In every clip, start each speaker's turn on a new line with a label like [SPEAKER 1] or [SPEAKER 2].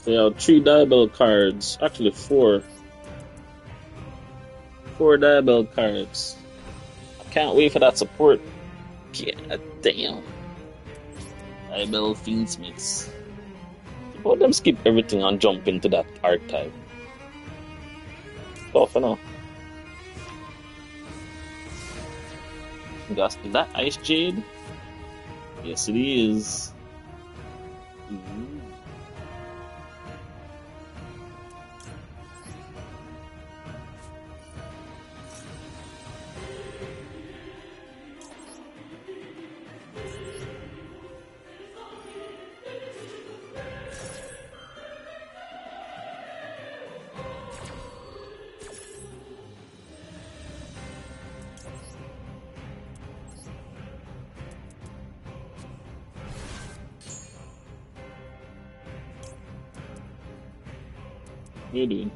[SPEAKER 1] So you have three diabell cards. Actually, four. Four diabell cards. I can't wait for that support. God damn. Diabell Fiendsmiths. But them skip everything and jump into that archetype. Tough enough. Got that Ice Jade? Yes, it is. Ooh. What are you doing?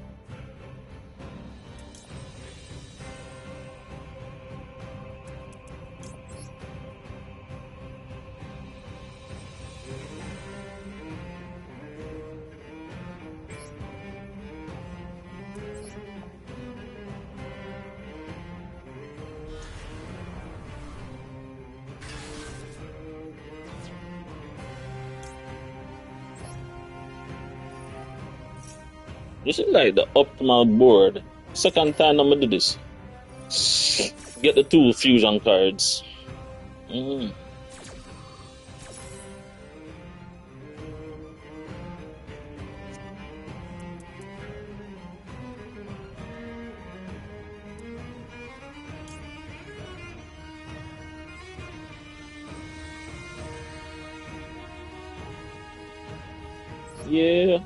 [SPEAKER 1] This is like the optimal board. Second time I'm gonna do this. Get the two fusion cards. Mm. Yeah.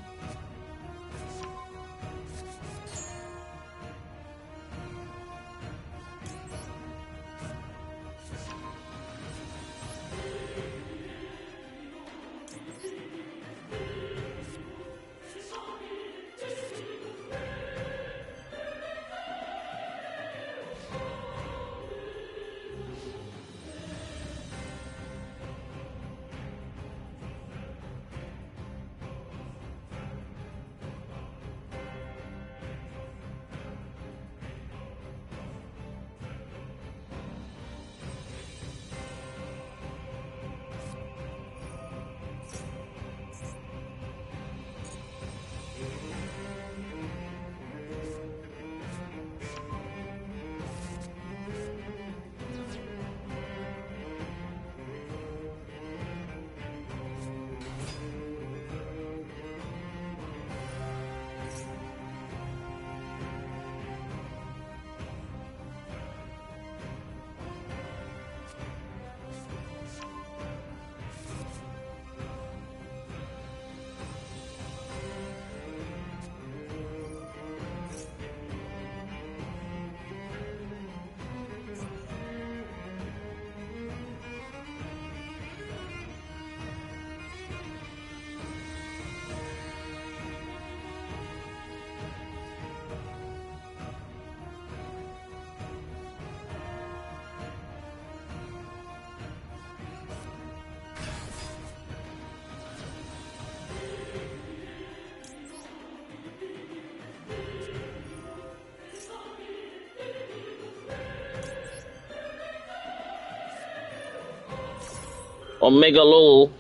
[SPEAKER 1] Omega Lol.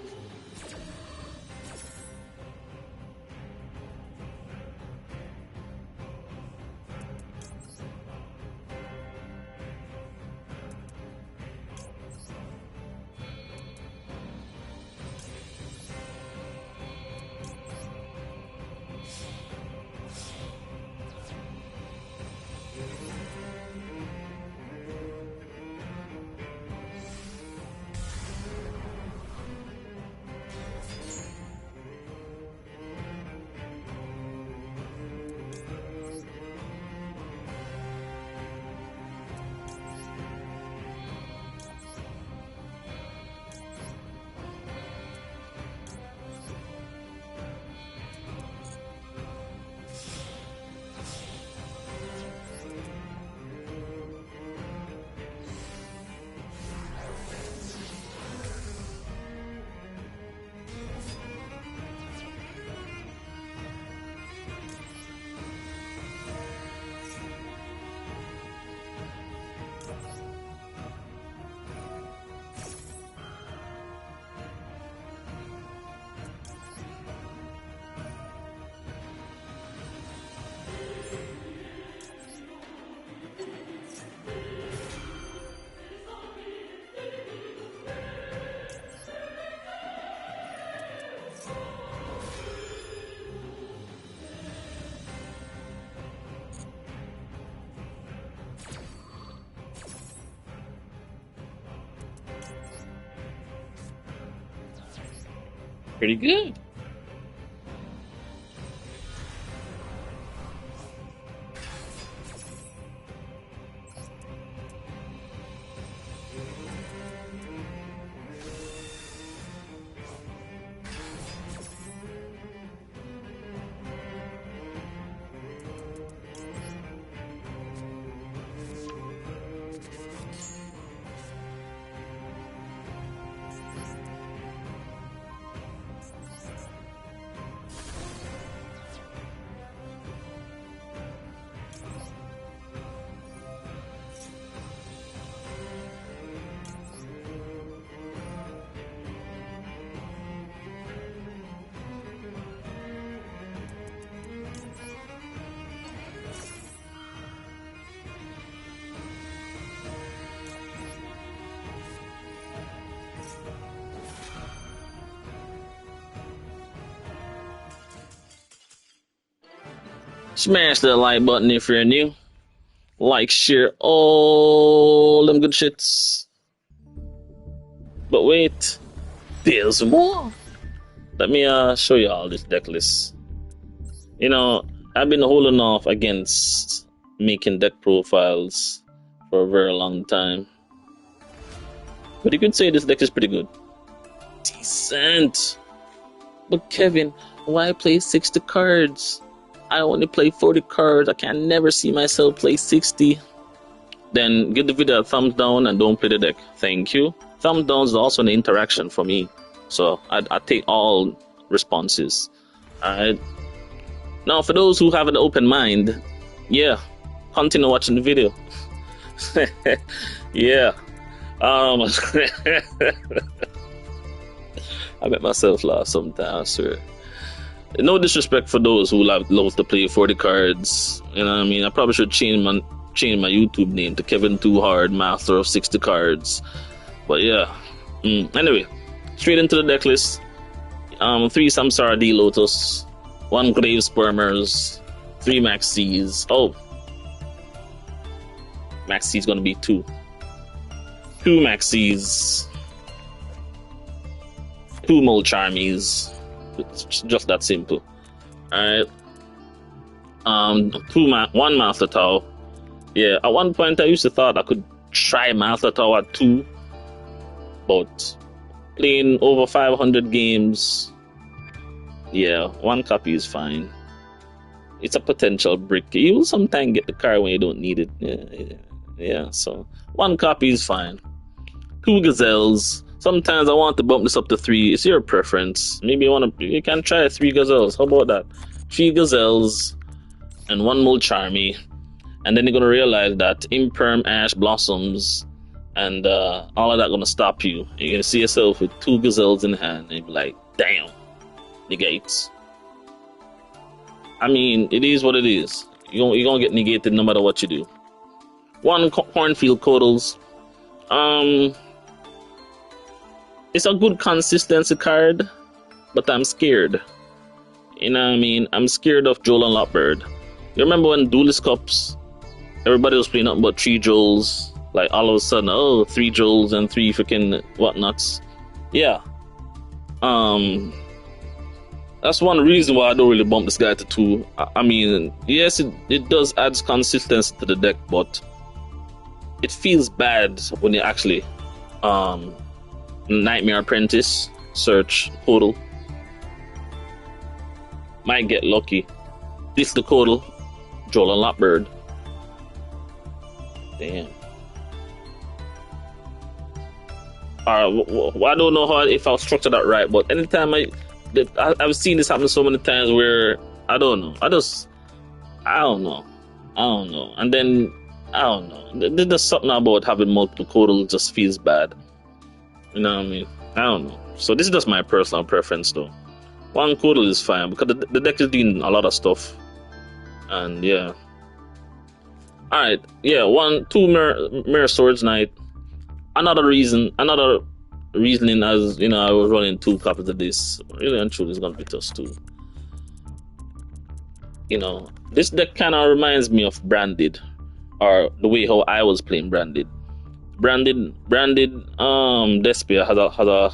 [SPEAKER 1] Pretty good. Smash that like button if you're new. Like, share all them good shits. But wait, there's more. Let me show you all this deck list. You know, I've been holding off against making deck profiles for a very long time. But you could say this deck is pretty good. Decent. But Kevin, why play 60 cards? I only play 40 cards. I can never see myself play 60. Then give the video a thumbs down and don't play the deck. Thank you. Thumbs down is also an interaction for me. So I take all responses. Alright. Now for those who have an open mind, yeah, continue watching the video. Yeah. I make myself laugh sometimes, sir. No disrespect for those who love to play 40 cards. You know what I mean? I probably should change my YouTube name to Kevin Too Hard, Master of 60 Cards. But yeah. Anyway, straight into the deck list. 3 Samsara D Lotus, 1 Grave Spermers, 3 Maxis. Oh, Maxi's gonna be 2. 2 Maxis, 2 Molcharmies. It's just that simple. Alright. 1 Master Tau. Yeah, at one point I used to thought I could try Master Tau at 2, but playing over 500 games, yeah, 1 copy is fine. It's a potential brick. You will sometimes get the card when you don't need it. Yeah, so 1 copy is fine. 2 Gazelles. Sometimes I want to bump this up to 3. It's your preference. Maybe you can try 3 Gazelles. How about that? 3 Gazelles and 1 Molcharmy. And then you're gonna realize that Imperm Ash Blossoms and all of that gonna stop you. You're gonna see yourself with 2 Gazelles in hand and you're like, damn, negates. I mean, it is what it is. You're gonna get negated no matter what you do. 1 Cornfield Codals. It's a good consistency card, but I'm scared. You know what I mean? I'm scared of Joel and Lockbird. You remember when Duelist Cups, everybody was playing nothing but 3 Joels? Like all of a sudden, 3 Joels and 3 freaking whatnots. Yeah. That's one reason why I don't really bump this guy to 2. I mean, yes, it does add consistency to the deck, but it feels bad when you actually Nightmare Apprentice, search Codal. Might get lucky. This the Codal, Joel and Lockbird. Damn. I don't know if I'll structure that right, but anytime I've seen this happen so many times where I don't know. I don't know. And then I don't know. There's something about having multiple Codal just feels bad. You know what I mean? I don't know. So this is just my personal preference though. 1 Codal is fine because the deck is doing a lot of stuff. And yeah. Alright, yeah, 2 Mirror Swords Knight. Another reasoning as, you know, I was running 2 copies of this. Really and truly, it's gonna be just 2. You know, this deck kind of reminds me of Branded, or the way how I was playing Branded. Branded Despia has a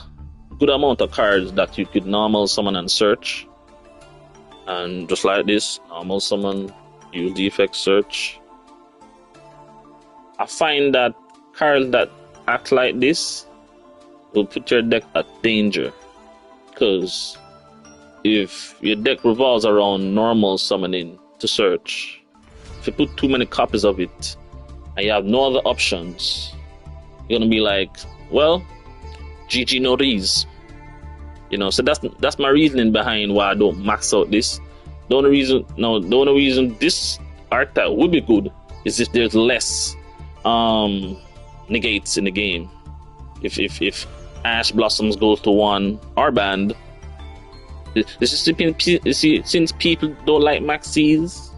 [SPEAKER 1] good amount of cards that you could normal summon and search. And just like this, normal summon, use the effect search. I find that cards that act like this will put your deck at danger. Because if your deck revolves around normal summoning to search, if you put too many copies of it and you have no other options, you're gonna be like, well, GG no these. You know, so that's my reasoning behind why I don't max out this. The only reason this archetype would be good is if there's less negates in the game. If Ash Blossoms goes to 1 or banned, this is since people don't like maxis,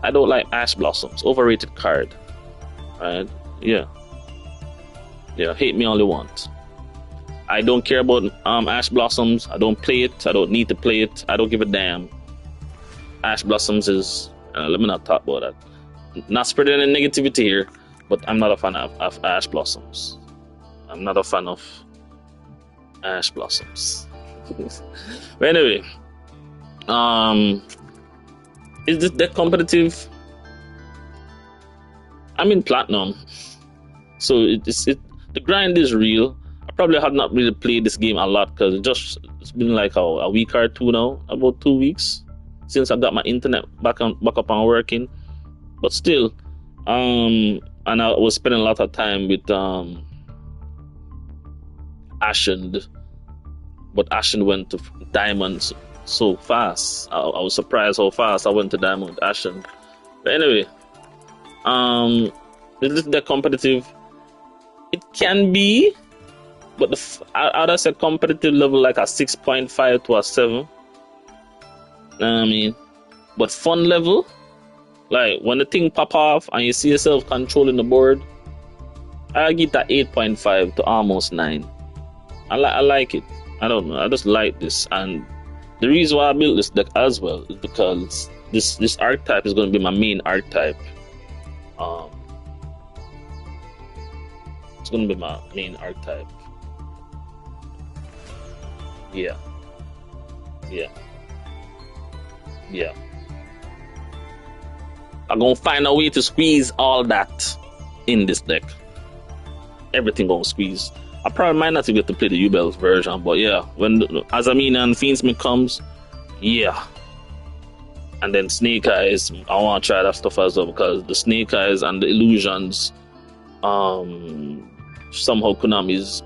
[SPEAKER 1] I don't like Ash Blossoms. Overrated card. Right? Yeah. Hate me all you want. I don't care about Ash Blossoms. I don't play it. I don't need to play it. I don't give a damn. Ash Blossoms is... let me not talk about that. Not spreading any negativity here, but I'm not a fan of Ash Blossoms. I'm not a fan of Ash Blossoms. But anyway, is this deck competitive? I'm in Platinum, so the grind is real. I probably have not really played this game a lot because it's been like a week or two now, about 2 weeks since I got my internet back up and working. But still, and I was spending a lot of time with Ashen, but Ashen went to Diamonds so fast. I was surprised how fast I went to Diamond with Ashen. But anyway, is this deck competitive? It can be, but I'd say competitive level like a 6.5 to a 7. I mean, but fun level, like when the thing pop off and you see yourself controlling the board, I give that 8.5 to almost 9. I like it. I don't know. I just like this, and the reason why I built this deck as well is because this archetype is going to be my main archetype. It's going to be my main archetype. Yeah. I'm gonna find a way to squeeze all that in this deck. Everything gonna squeeze. I probably might not get to play the Yubel's version, but yeah, when Azamina and Fiendsmith comes, yeah. And then Snake Eyes, I want to try that stuff as well, because the Snake Eyes and the Illusions, somehow Konami's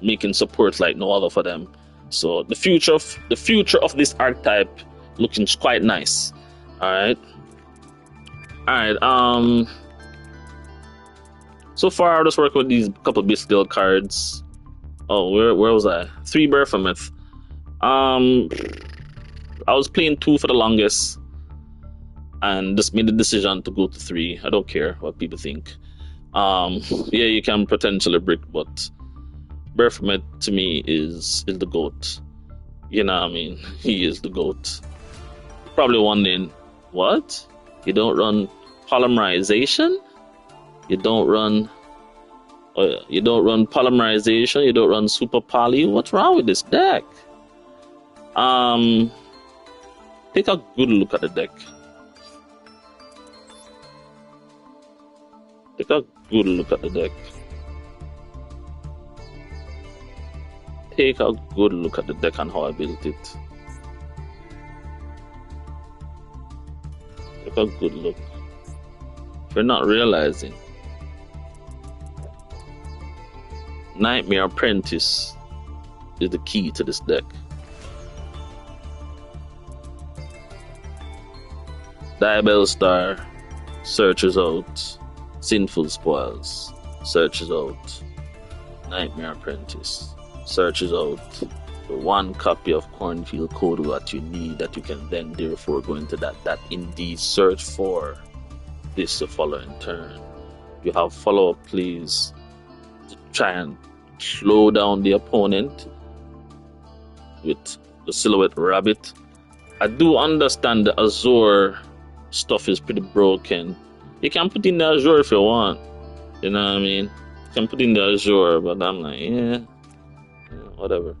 [SPEAKER 1] making support like no other for them. So the future of this archetype looking quite nice. All right. So far I'm just working with these couple Bestial cards. Oh, where was I? 3 Baphomet. I was playing 2 for the longest, and just made the decision to go to 3. I don't care what people think. Yeah, you can potentially brick, but Baphomet to me is the GOAT. You know what I mean? He is the GOAT. Probably wondering, what? You don't run polymerization? You don't run polymerization? You don't run super poly? What's wrong with this deck? Take a good look at the deck. Take a good look at the deck. Take a good look at the deck and how I built it. Take a good look. If you're not realizing, Nightmare Apprentice is the key to this deck. Diabell Star searches out Sinful Spoils, searches out Nightmare Apprentice, searches out the 1 copy of Cornfield Code that you need, that you can then therefore go into that indeed search for this the following turn. You have follow-up plays to try and slow down the opponent with the Silhouette Rabbit. I do understand the Azure stuff is pretty broken. You can put in the Azure if you want. You know what I mean? You can put in the Azure, but I'm like, yeah. whatever.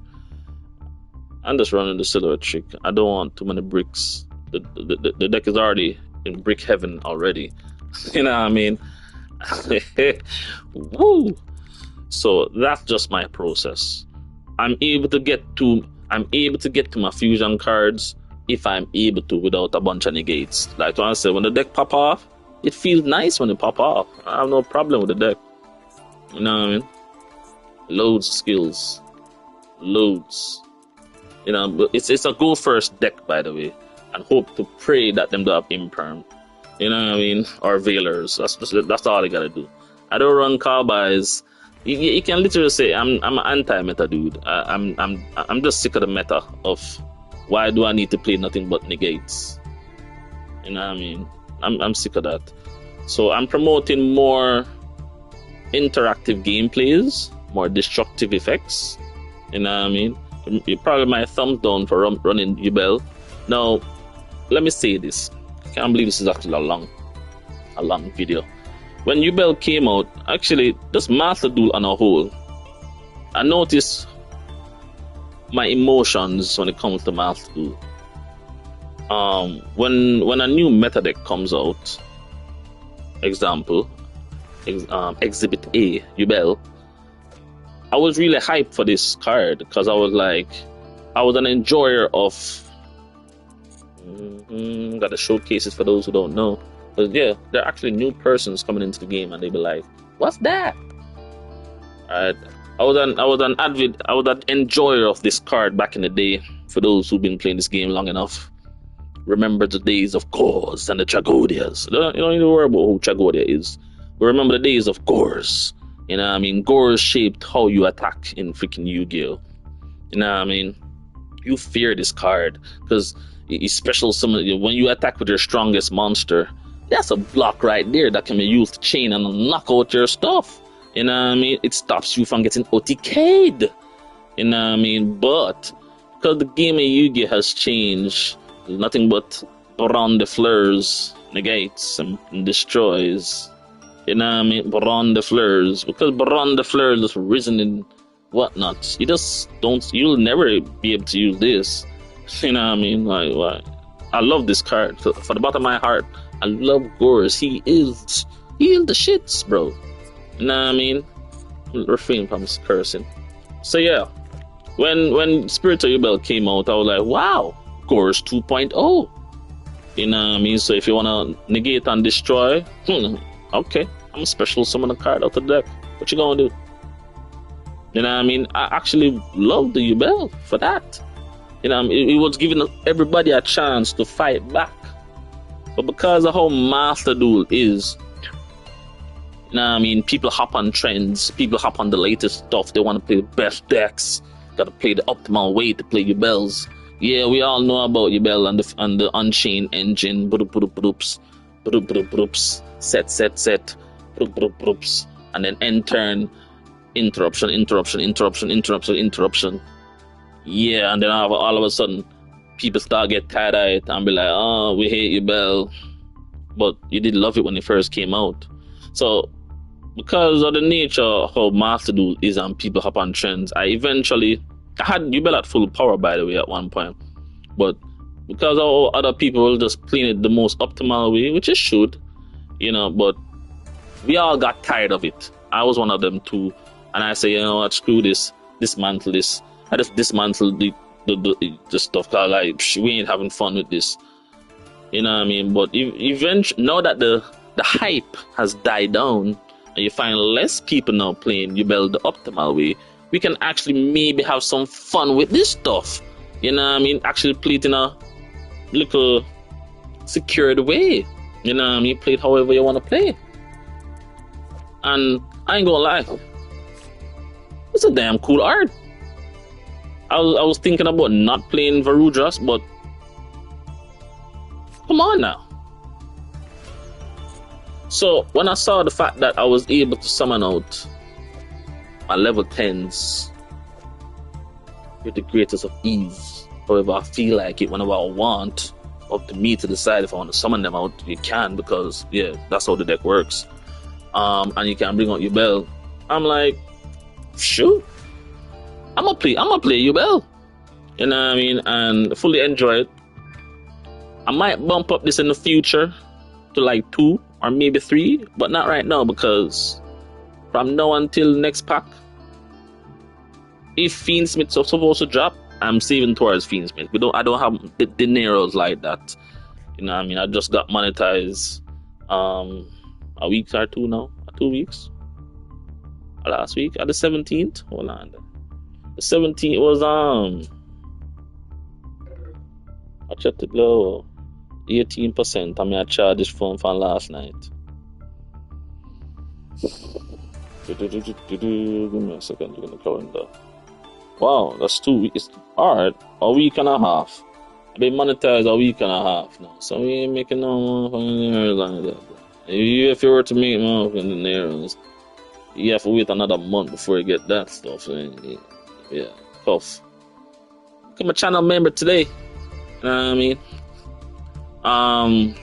[SPEAKER 1] I'm just running the silhouette trick. I don't want too many bricks. The deck is already in brick heaven already. You know what I mean? Woo! So that's just my process. I'm able to get to my fusion cards if I'm able to without a bunch of negates. Like I said, when the deck pop off, it feels nice when it pop off. I have no problem with the deck. You know what I mean? Loads of skills. Loads. You know, but it's a go first deck, by the way, and hope to pray that them do have imperm. You know what I mean? Or veilers. That's all I gotta do. I don't run cowboys. You can literally say I'm an anti-meta dude. I'm just sick of the meta of why do I need to play nothing but negates. You know what I mean? I'm sick of that. So I'm promoting more interactive gameplays, more destructive effects. You know what I mean? You probably my thumbs down for running Yubel. Now, let me say this. I can't believe this is actually a long video. When Yubel came out, actually, just Master Duel on a whole, I noticed my emotions when it comes to Master Duel. When a new meta deck comes out, example, Exhibit A, Yubel, I was really hyped for this card because I was an enjoyer of. Gotta showcase it for those who don't know. But yeah, there are actually new persons coming into the game and they be like, "What's that?" Alright, I was an enjoyer of this card back in the day. For those who've been playing this game long enough, remember the days of Gors and the Tragodias. You don't need to worry about who Tragodia is. But remember the days of Gors. You know what I mean? Gors shaped how you attack in freaking Yu-Gi-Oh. You know what I mean? You fear this card because it's special summon. When you attack with your strongest monster, that's a block right there that can be used to chain and knock out your stuff. You know what I mean? It stops you from getting OTK'd. You know what I mean? But because the game of Yu-Gi-Oh has changed, there's nothing but Baron de Fleurs negates and destroys. You know what I mean? Baron de Fleurs. Because Baron de Fleurs is risen in whatnot. You'll never be able to use this. You know what I mean? Like, I love this card. For the bottom of my heart, I love Gors. He is the shits, bro. You know what I mean? Refrain from cursing. So yeah, when Spirit of Yubel came out, I was like, wow, Gors 2.0. You know what I mean? So if you wanna negate and destroy, okay, I'm a special summon a card out of the deck. What you gonna do? You know what I mean? I actually love the Yubel for that. You know, it was giving everybody a chance to fight back. But because of how Master Duel is, you know what I mean, people hop on trends, people hop on the latest stuff, they want to play the best decks, gotta play the optimal way to play Yubels. Yeah, we all know about Yubel and the Unchained engine, set, and then end turn, interruption. Yeah, and then all of a sudden, people start get tired-eyed and be like, "Oh, we hate Yubel," but you did love it when it first came out. So, because of the nature of how Master Duel is and people hop on trends, I had Yubel at full power, by the way, at one point. But because all other people were just playing it the most optimal way, which it should, you know, but we all got tired of it. I was one of them too. And I say, you know what, screw this, dismantle this. I just dismantle the stuff, cause like, we ain't having fun with this. You know what I mean? But eventually, now that the hype has died down, and you find less people now playing Yubel the optimal way, we can actually maybe have some fun with this stuff. You know what I mean? Actually play it in a little secured way. You know what I mean? Play it however you want to play. And I ain't gonna lie, it's a damn cool art. I was thinking about not playing Varudras, but come on now. So when I saw the fact that I was able to summon out my level 10s with the greatest of ease, however I feel like it, whenever I want, up to me to decide if I want to summon them out, you can, because yeah, that's how the deck works. And you can bring out your bell. I'm like, shoot, I'm gonna play Yubel. You know what I mean? And fully enjoy it. I might bump up this in the future to like 2 or maybe 3, but not right now because from now until next pack, if Fiendsmith's supposed to drop, I'm saving towards Fiendsmith. I don't have the dineros like that. You know what I mean? I just got monetized a week or 2 now. 2 weeks. Last week at the 17th. Hold on. The 17th was I checked it low. 18%. I mean I charged this phone from last night. Give me a second, look at the calendar. Wow, that's 2 weeks. Alright, a week and a half. I've been monetized a week and a half now. So we ain't making no motherfucking like that, bro. If you were to make motherfucking narrows, you have to wait another month before you get that stuff. Yeah, tough. Become a channel member today. You know what I mean?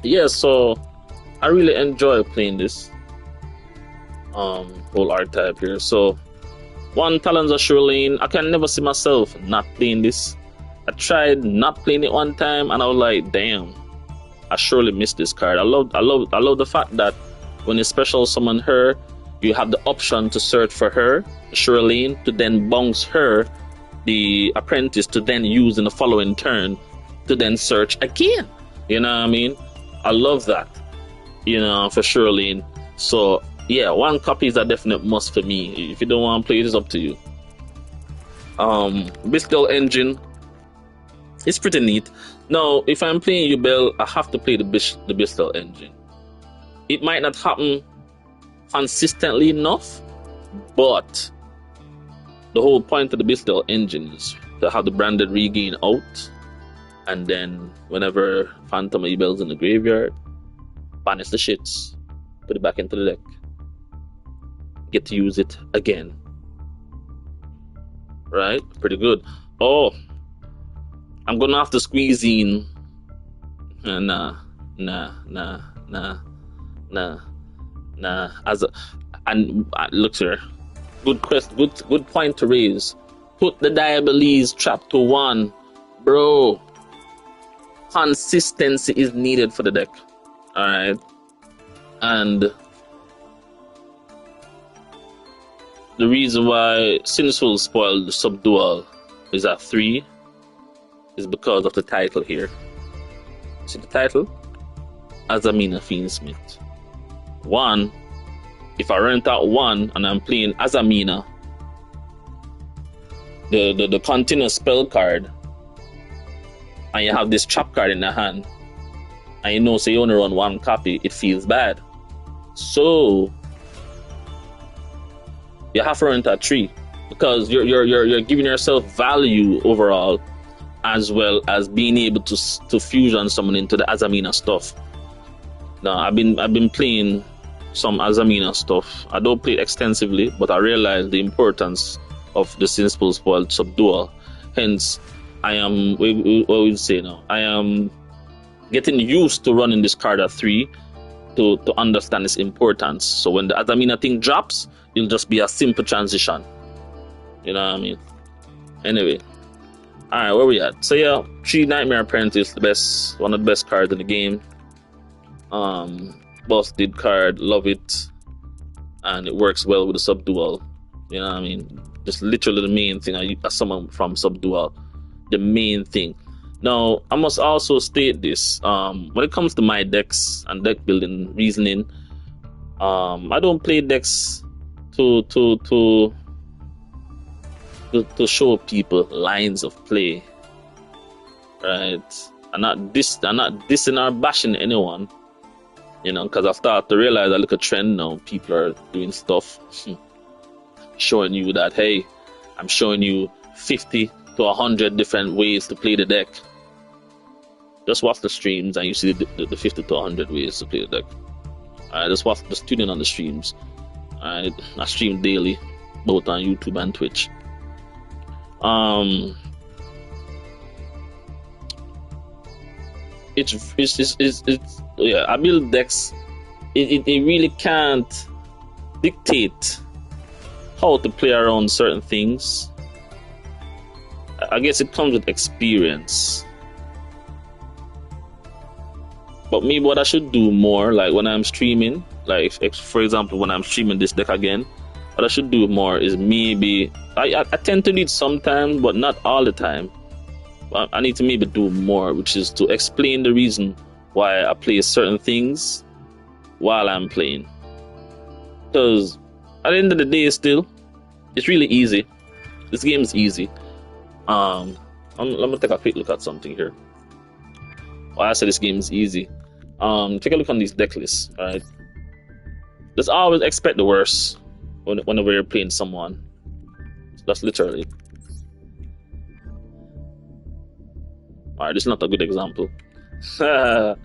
[SPEAKER 1] Yeah, so I really enjoy playing this whole archetype here. So one Talons of Shirlane, I can never see myself not playing this. I tried not playing it one time and I was like, damn, I surely missed this card. I love the fact that when you special summon her, you have the option to search for her, Shirlane, to then bounce her, the apprentice, to then use in the following turn to then search again. You know what I mean? I love that, you know, for Shirlane. So yeah, 1 copy is a definite must for me. If you don't want to play it, it's up to you. Bistel engine, it's pretty neat. Now, if I'm playing Yubel, I have to play the Bistel engine. It might not happen consistently enough, but the whole point of the Bistel engine is to have the branded regain out, and then whenever Phantom Yubel's in the graveyard, banish the shits, put it back into the deck, get to use it again. Right? Pretty good. Oh, I'm gonna have to squeeze in. Nah. Look, sir. Good point to raise. Put the Diabolese trap to 1, bro. Consistency is needed for the deck. All right, and the reason why Sinful spoiled the Subdual is at 3 is because of the title here. See the title? Azamina Fiendsmith. 1, if I rent out 1 and I'm playing Azamina, the continuous spell card, and you have this trap card in the hand, and you know, so you only run 1 copy, it feels bad. So you have to rent at 3 because you're giving yourself value overall, as well as being able to fusion someone into the Azamina stuff. Now I've been playing some Azamina stuff. I don't play it extensively, but I realize the importance of the Sinful spoiled Subdual. Hence, I am getting used to running this card at 3 to understand its importance. So when the Azamina thing drops, it'll just be a simple transition. You know what I mean? Anyway, all right, where we at? So yeah, 3 Nightmare Apprentice, one of the best cards in the game. Busted card, love it, and it works well with the Subdual. You know what I mean? Just literally the main thing I summon from Subdual. The main thing. Now, I must also state this. When it comes to my decks and deck building reasoning, I don't play decks to show people lines of play. Right? I'm not dissing or bashing anyone. You know, because I've started to realize I look at trend now. People are doing stuff showing you that, hey, I'm showing you 50 to 100 different ways to play the deck. Just watch the streams and you see the 50 to 100 ways to play the deck. Alright, just tune in on the streams. Alright, I stream daily, both on YouTube and Twitch. I build decks. It really can't dictate how to play around certain things. I guess it comes with experience. But maybe what I should do more, like when I'm streaming, like if, for example, when I'm streaming this deck again, what I should do more is maybe I tend to do it sometimes, but not all the time. I need to maybe do more, which is to explain the reason why I play certain things while I'm playing. Because at the end of the day, still, it's really easy. This game is easy. Let me take a quick look at something here. Why I said this game is easy. Take a look on these deck lists. All right, let's always expect the worst whenever you're playing someone. That's literally. All right, this is not a good example. That's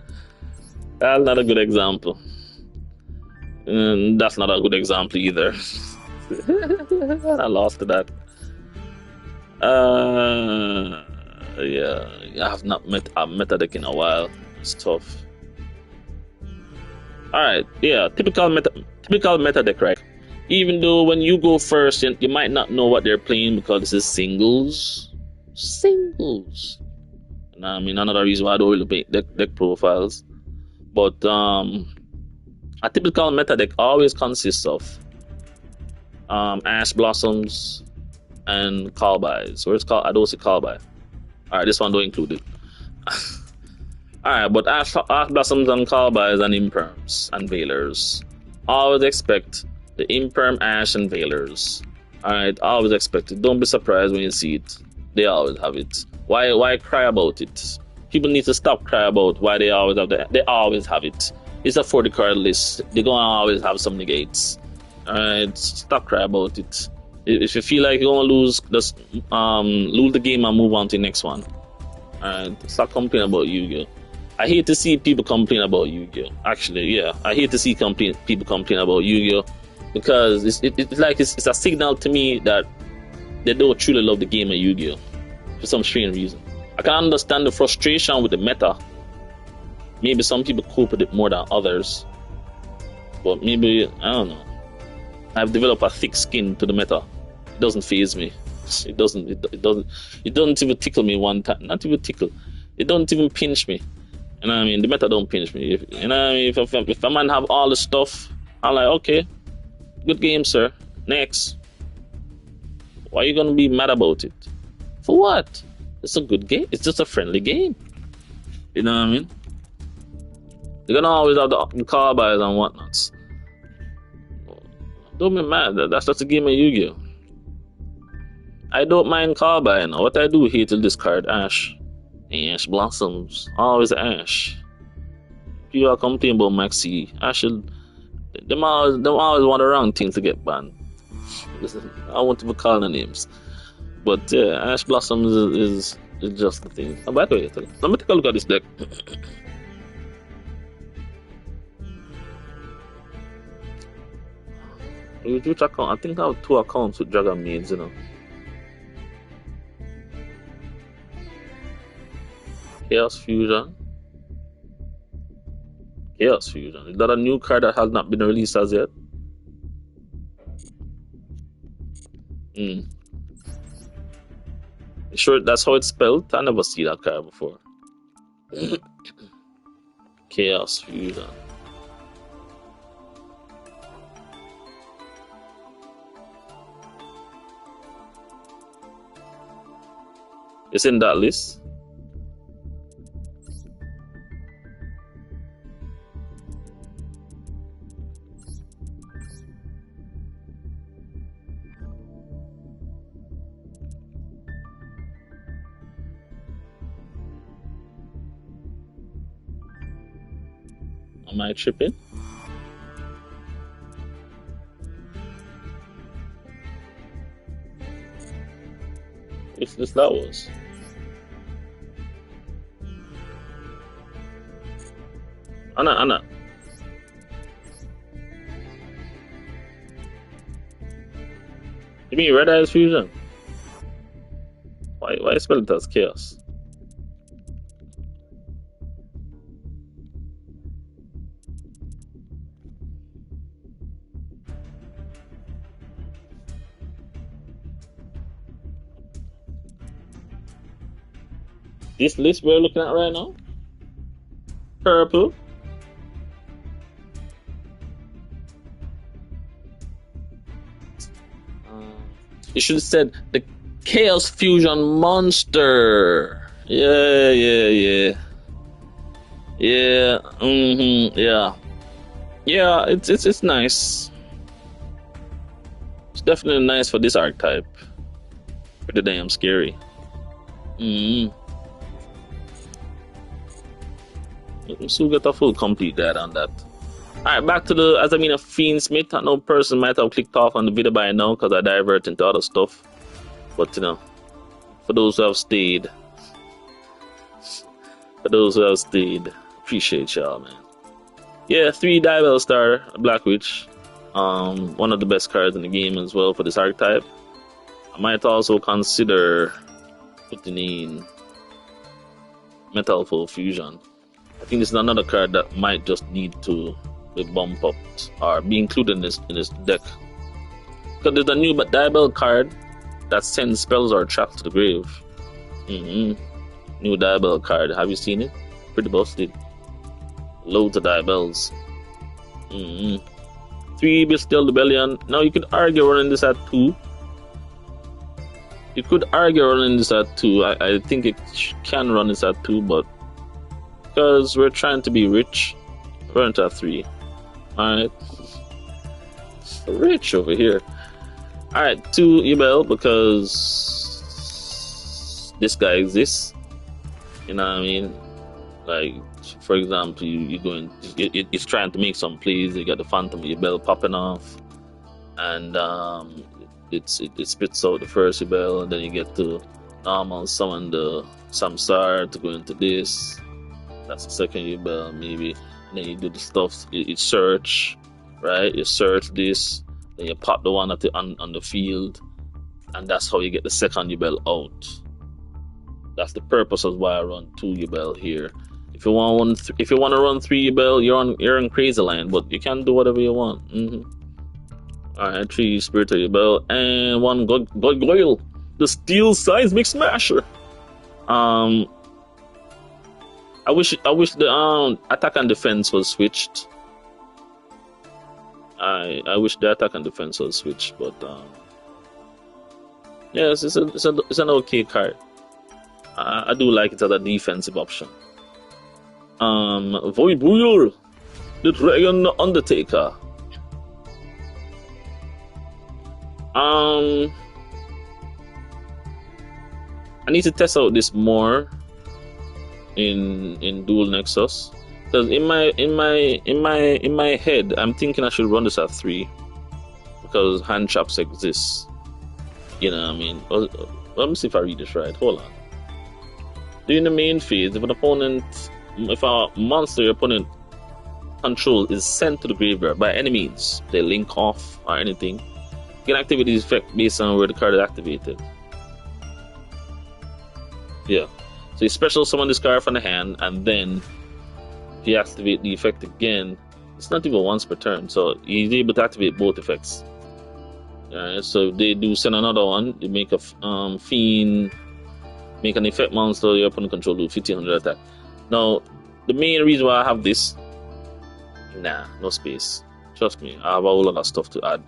[SPEAKER 1] not a good example. That's not a good example either. I lost to that. Yeah, I have not met a meta deck in a while. It's tough. All right, yeah, typical meta deck, right? Even though when you go first, you might not know what they're playing because this is singles. And I mean, another reason why I don't really play deck profiles. But a typical meta deck always consists of Ash Blossoms and Callbys. Where's called? I don't see Callby. All right, this one don't include it. All right, but Ash Blossoms and Callbys and Imperms and Veilers. Always expect the Imperm, Ash, and Veilers. All right, always expect it. Don't be surprised when you see it. They always have it. Why cry about it? People need to stop crying about why they always have that. They always have it. It's a 40 card list. They're gonna always have some negates. Alright, stop crying about it. If you feel like you're gonna lose, just lose the game and move on to the next one. Alright, stop complaining about Yu-Gi-Oh. I hate to see people complain about Yu-Gi-Oh. Actually, yeah, I hate to see people complain about Yu-Gi-Oh because it's a signal to me that they don't truly love the game of Yu-Gi-Oh for some strange reason. I can understand the frustration with the meta. Maybe some people cope with it more than others, but maybe I don't know. I've developed a thick skin to the meta. It doesn't faze me. It doesn't even tickle me one time. Not even tickle. It doesn't even pinch me. You know what I mean? The meta don't pinch me. If, you know what I mean? If a man have all the stuff, I'm like, okay, good game, sir. Next. Why are you gonna be mad about it? For what? It's a good game. It's just a friendly game. You know what I mean? They're gonna always have the car buys and whatnots. Don't be mad. That's just a game of Yu-Gi-Oh. I don't mind car buying. What I do hate is discard Ash. Ash Blossoms. Always Ash. People are complaining about Maxi. Ash should. Them always want the wrong thing to get banned. I won't even call the names. But yeah, Ash Blossoms is just the thing. Oh, by the way, let me take a look at this deck. Which account? I think I have 2 accounts with Dragon Maids, you know. Chaos Fusion. Is that a new card that has not been released as yet? Sure, that's how it's spelled? I never see that card before. Chaos Fusion. It's in that list. Am I tripping? If this that was. Anna. You mean Red Eyes Fusion? Why spell it as Chaos? This list we're looking at right now, purple. You should have said the Chaos Fusion Monster. Yeah, yeah, yeah, yeah. Yeah, yeah. It's nice. It's definitely nice for this archetype. Pretty damn scary. Mm. So get a full complete guide on that. Alright, back to the Azamina Fiendsmith. I know person might have clicked off on the video by now because I divert into other stuff. But you know, for those who have stayed, appreciate y'all, man. Yeah, 3 Dial Star Black Witch. One of the best cards in the game as well for this archetype. I might also consider putting in Metal Full Fusion. I think this is another card that might just need to be bumped up or be included in this deck. Because there's a new Dial card that sends spells or traps to the grave. New Dial card. Have you seen it? Pretty busted. Loads of Dials. 3 Bestial Rebellion. Now you could argue running this at 2. You could argue running this at 2. I think it can run this at 2, but because we're trying to be rich, we're into 3. Alright. Rich over here. Alright, 2 Yubel because this guy exists. You know what I mean? Like, for example, it's trying to make some plays. You got the Phantom Yubel popping off, and it spits out the first Yubel, and then you get to normal summon the Samsar to go into this. That's the second Yubel, maybe. And then you do the stuff. You search, right? You search this, then you pop the one on the field, and that's how you get the second Yubel out. That's the purpose of why I run 2 Yubel here. If you want to run 3 Yubel, you're on Crazy Line, but you can do whatever you want. Alright, 3 Spiritual Yubel and 1 Goyle, the Steel Seismic Smasher. I wish the attack and defense was switched. I wish the attack and defense was switched, but yes, it's an okay card. I do like it as a defensive option. Void Warrior, the Dragon Undertaker. I need to test out this more in Dual Nexus, because in my head I'm thinking I should run this at 3 because hand traps exist. You know what I mean? Well, let me see if I read this right. Hold on. During the main phase, if a monster your opponent control is sent to the graveyard by any means, they link off or anything, you can activate this effect based on where the card is activated. Yeah. So you special summon this card from the hand, and then if you activate the effect again, it's not even once per turn, so you're able to activate both effects. Alright, so if they do send another one, they make a fiend, make an effect monster your opponent control, do 1500 attack. Now, the main reason why I have this, no space. Trust me, I have a whole lot of stuff to add.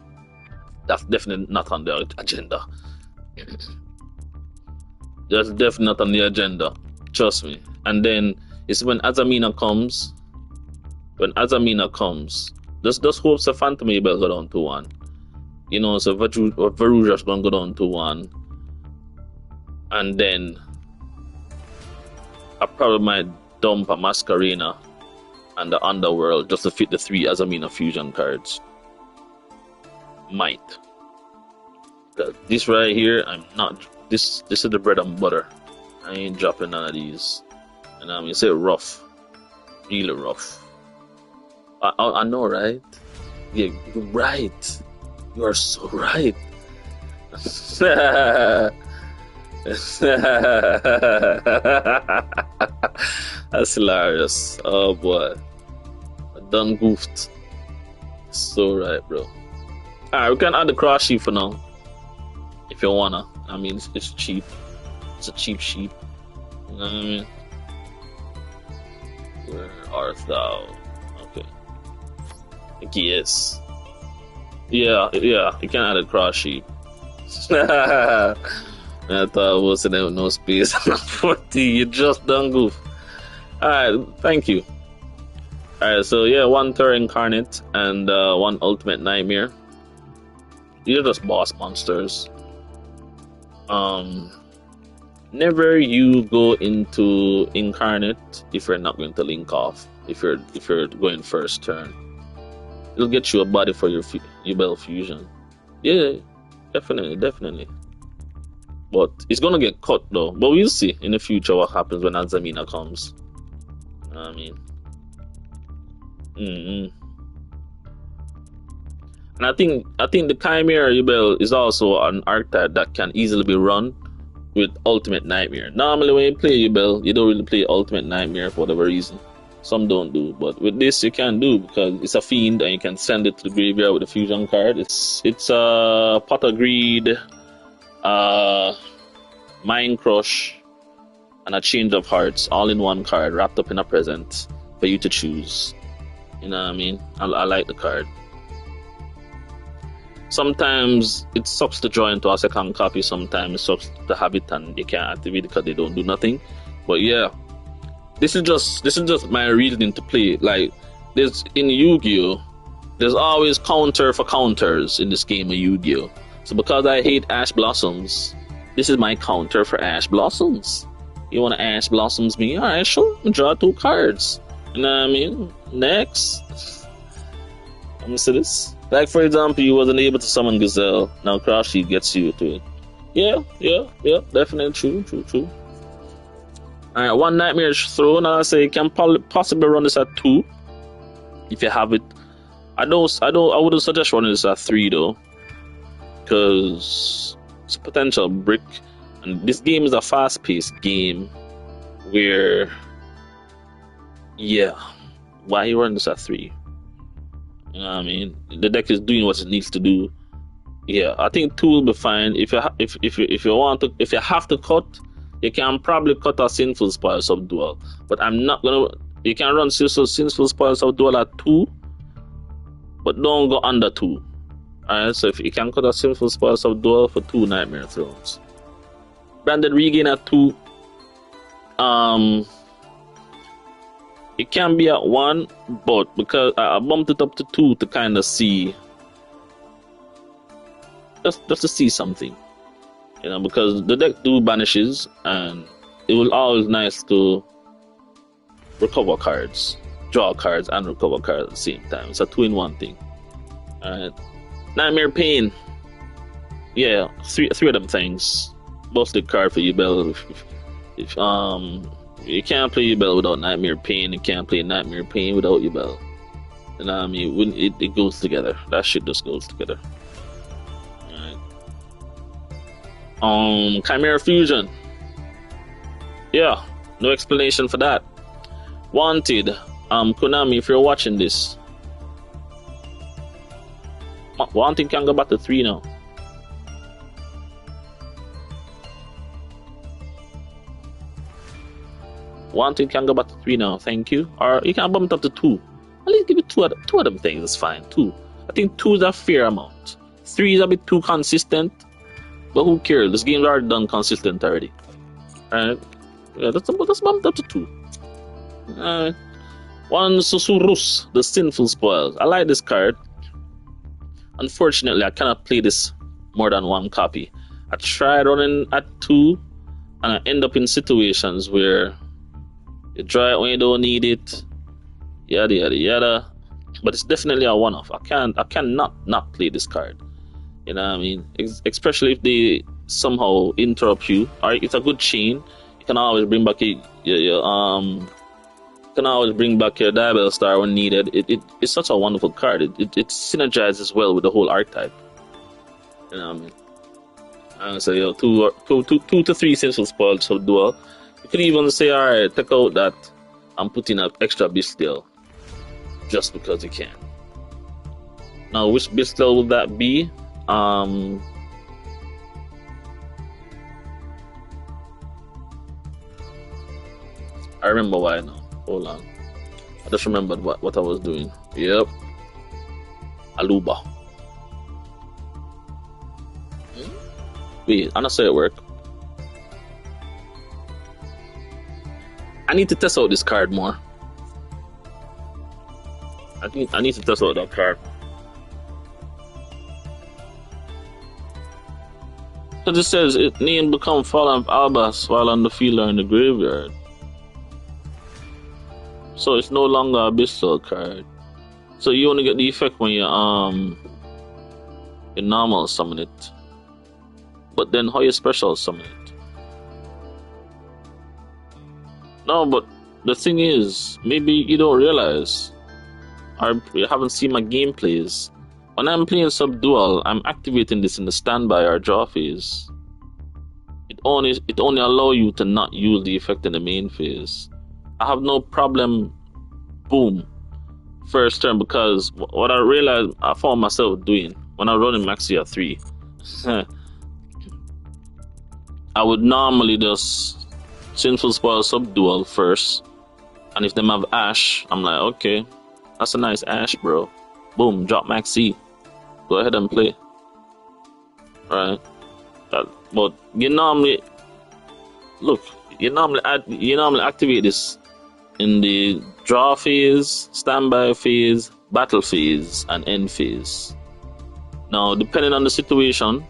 [SPEAKER 1] That's definitely not on the agenda. That's definitely not on the agenda. Trust me. And then it's when Azamina comes. Just hopes a Phantom Yubel go down to 1. You know, so Varuja's gonna go down to 1. And then I probably might dump a Masquerena and the Underworld just to fit the 3 Azamina fusion cards. Might. This right here, I'm not. This is the bread and butter. I ain't dropping none of these. And I mean, say rough, really rough. I know, right? Yeah, you're right. You are so right. That's hilarious. Oh boy, I done goofed. So right, bro. Alright, we can add the cross sheep for now, if you wanna. I mean, it's cheap. It's a cheap sheep. You know what I mean? Where art thou? Okay. Yes. Yeah, yeah. You can add a cross sheep. I thought I was in there with no space. 40, you just done goof. Alright, thank you. Alright, so yeah, one Terror Incarnate and one Ultimate Nightmare. These are just boss monsters. Never you go into Incarnate if you're not going to link off. If you're going first turn, it'll get you a body for your Yubel fusion. Yeah, definitely. But it's gonna get cut though. But we'll see in the future what happens when Azamina comes. You know what I mean? And I think the Chimera Yubel is also an archetype that can easily be run with Ultimate Nightmare. Normally when you play Yubel, you don't really play Ultimate Nightmare for whatever reason. Some don't do, but with this you can do because it's a fiend and you can send it to the graveyard with a fusion card. It's a Pot of Greed, Mind Crush, and a Change of Hearts all in one card wrapped up in a present for you to choose. You know what I mean? I like the card. Sometimes it sucks to draw into a second copy, sometimes it sucks to have it and you can't activate it because they don't do nothing. But yeah, this is just my reasoning to play. Like, there's in Yu-Gi-Oh, there's always counter for counters in this game of Yu-Gi-Oh. So because I hate Ash Blossoms, this is my counter for Ash Blossoms. You want to Ash Blossoms me? Alright, sure. Draw 2 cards. You know what I mean? Next. Let me see this. Like, for example, you wasn't able to summon Gazelle. Now Cross Sheet gets you to it. Yeah. Definitely true. Alright, one Nightmare Throne. I say you can possibly run this at 2 if you have it. I wouldn't suggest running this at 3 though, because it's a potential brick. And this game is a fast-paced game where, yeah, why you run this at 3? You know what I mean? The deck is doing what it needs to do. Yeah, I think 2 will be fine. If you have to cut, you can probably cut a Sinful Spoil Subdual. But I'm not gonna. You can run Sinful Spoil Subdual at 2, but don't go under 2. Alright, so if you can cut a Sinful Spoil Subdual for 2 Nightmare Thrones. Branded Regain at 2. It can be at 1, but because I bumped it up to 2 to kind of see, just to see something, you know, because the deck do banishes, and it was always nice to recover cards, draw cards, and recover cards at the same time. It's a 2-in-1 thing. Alright, Nightmare Pain. Yeah, three of them things. Busted card for Yubel. If you can't play Yubel without Nightmare Pain. You can't play Nightmare Pain without Yubel. You know what I mean? When it goes together. That shit just goes together. Alright. Chimera Fusion. Yeah, no explanation for that. Wanted. Konami, if you're watching this, Wanted can go back to 3 now. Wanted can go back to 3 now, thank you. Or you can bump it up to 2. At least give it two of them things, it's fine. 2. I think 2 is a fair amount. 3 is a bit too consistent, but who cares? This game's already done consistent already. Alright. Yeah, let's bump it up to 2. Alright. One Susurrus, the Sinful Spoils. I like this card. Unfortunately, I cannot play this more than 1 copy. I tried running at 2, and I end up in situations where you draw it when you don't need it, yada. But it's definitely a one-off. I cannot not play this card. You know what I mean? Especially if they somehow interrupt you. Alright, it's a good chain. You can always bring back your Diabell Star when needed. It's such a wonderful card. It synergizes well with the whole archetype. You know what I mean? And so 2 to 3 Sinful Spoil Subdual. You could even say, alright, take out that and put in an extra Bestial just because you can. Now, which Bestial would that be? I remember why now. Hold on. I just remembered what I was doing. Yep. Aluba. Wait, I'm not saying it work. I need to test out this card more. I need to test out that card. So this says it name become fallen of Albas while on the field or in the graveyard. So it's no longer a Abyssal card. So you only get the effect when you normal summon it. But then how you special summon it? No, but the thing is, maybe you don't realize, or you haven't seen my gameplays. When I'm playing Sub-Dual, I'm activating this in the standby or draw phase. It only allows you to not use the effect in the main phase. I have no problem, boom, first turn, because what I realized I found myself doing when I was running Maxia 3, I would normally just Sinful Spoil Sub-Dual first, and if them have Ash, I'm like, okay, that's a nice Ash, bro. Boom, drop Maxi. Go ahead and play. Right? But you normally activate this in the draw phase, standby phase, battle phase, and end phase. Now, depending on the situation,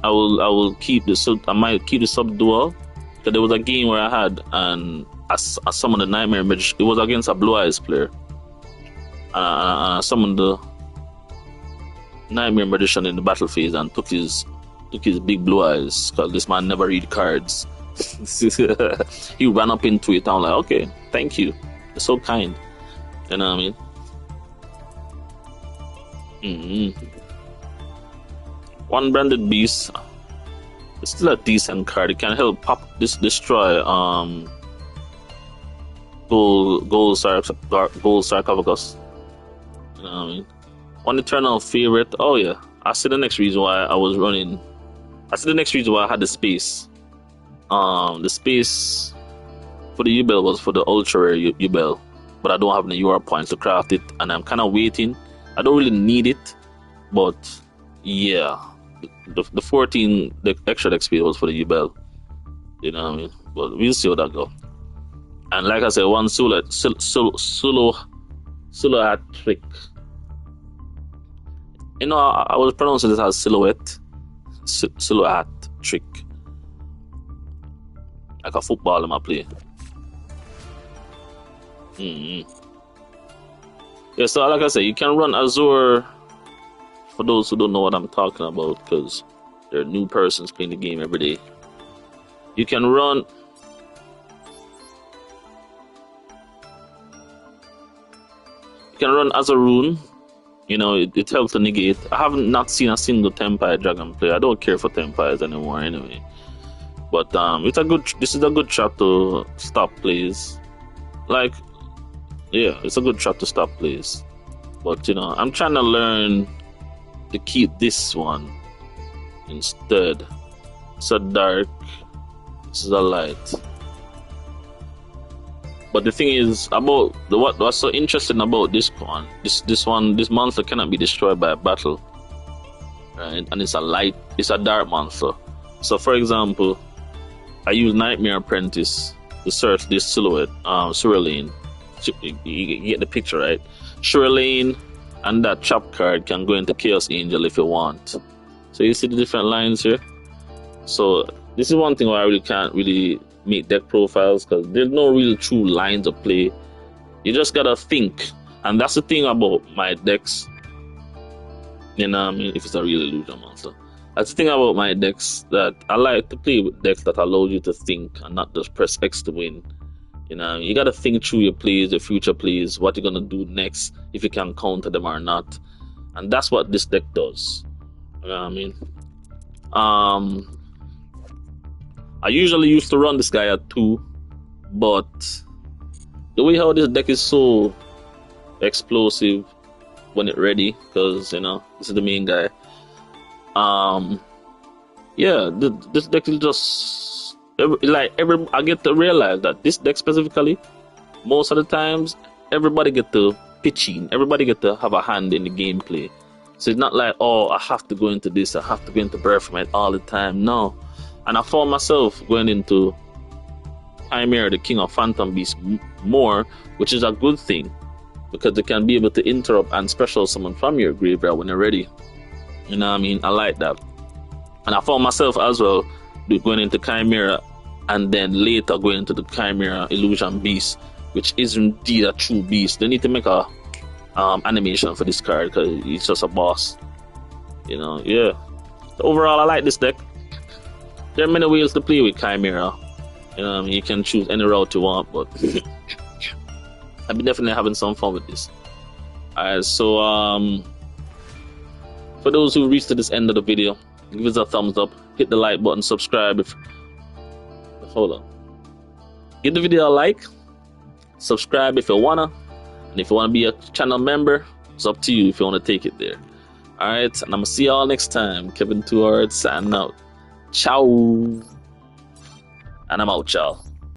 [SPEAKER 1] I might keep the Sub-Dual. Because there was a game where I had and I summoned the Nightmare Magician. It was against a Blue Eyes player. I summoned the Nightmare Magician in the battle phase and took his big blue eyes, because this man never read cards. He ran up into it. I'm like, okay, thank you. You're so kind. You know what I mean? One Branded Beast. It's still a decent card. It can help destroy gold sarcophagus. You know what I mean? One Eternal Favorite. Oh yeah, I see the next reason why I was running. I see the next reason why I had the space. The space for the Yubel was for the ultra rare Yubel, but I don't have any UR points to craft it, and I'm kind of waiting. I don't really need it, but yeah, the 14 the extra XP was for the Yubel. You know what I mean? But we'll see how that go. And like I said, one solo hat trick. You know, I was pronouncing this as silhouette trick, like a football in my play. Yeah, so like I said, you can run Azure. For those who don't know what I'm talking about, because there are new persons playing the game every day. You can run Azarune. You know, it helps to negate. I haven't not seen a single Tempire Dragon play. I don't care for Tempires anymore anyway. But this is a good trap to stop plays. Like, yeah, it's a good trap to stop plays. But you know, I'm trying to learn to keep this one instead. It's a dark, this is a light. But the thing is about what's so interesting about this one, this monster cannot be destroyed by a battle, right? And it's a dark monster. So for example, I use Nightmare Apprentice to search this silhouette, Surelane. You get the picture, right? Surelane and that trap card can go into Chaos Angel if you want. So you see the different lines here. So this is one thing where I really can't really make deck profiles, because there's no real true lines of play. You just gotta think, and that's the thing about my decks. You know what I mean? If it's a real illusion monster, that's the thing about my decks, that I like to play with decks that allow you to think and not just press X to win. You know, you gotta think through your plays, your future plays, what you're gonna do next, if you can counter them or not, and that's what this deck does. You know what I mean? I usually used to run this guy at 2, but the way how this deck is so explosive when it's ready, because you know this is the main guy. Yeah, this deck is just I get to realize that this deck specifically, most of the times, everybody get to pitch in. Everybody get to have a hand in the gameplay. So it's not like, oh, I have to go into this, I have to go into Birthright all the time. No. And I found myself going into Chimera, the King of Phantom Beasts, more, which is a good thing because they can be able to interrupt and special summon from your graveyard when you're ready. You know what I mean? I like that. And I found myself as well going into Chimera and then later going into the Chimera Illusion Beast, which is indeed a true beast. They need to make a animation for this card because he's just a boss. You know, yeah. So overall, I like this deck. There are many ways to play with Chimera. You know, you can choose any route you want, but I've been definitely having some fun with this. Alright, so for those who reached to this end of the video, give us a thumbs up, hit the like button, subscribe if hold on. Give the video a like, subscribe if you wanna, and if you wanna be a channel member, it's up to you if you wanna take it there. Alright, and I'm gonna see y'all next time. Kevin Tuard signing out. Ciao. And I'm out, y'all.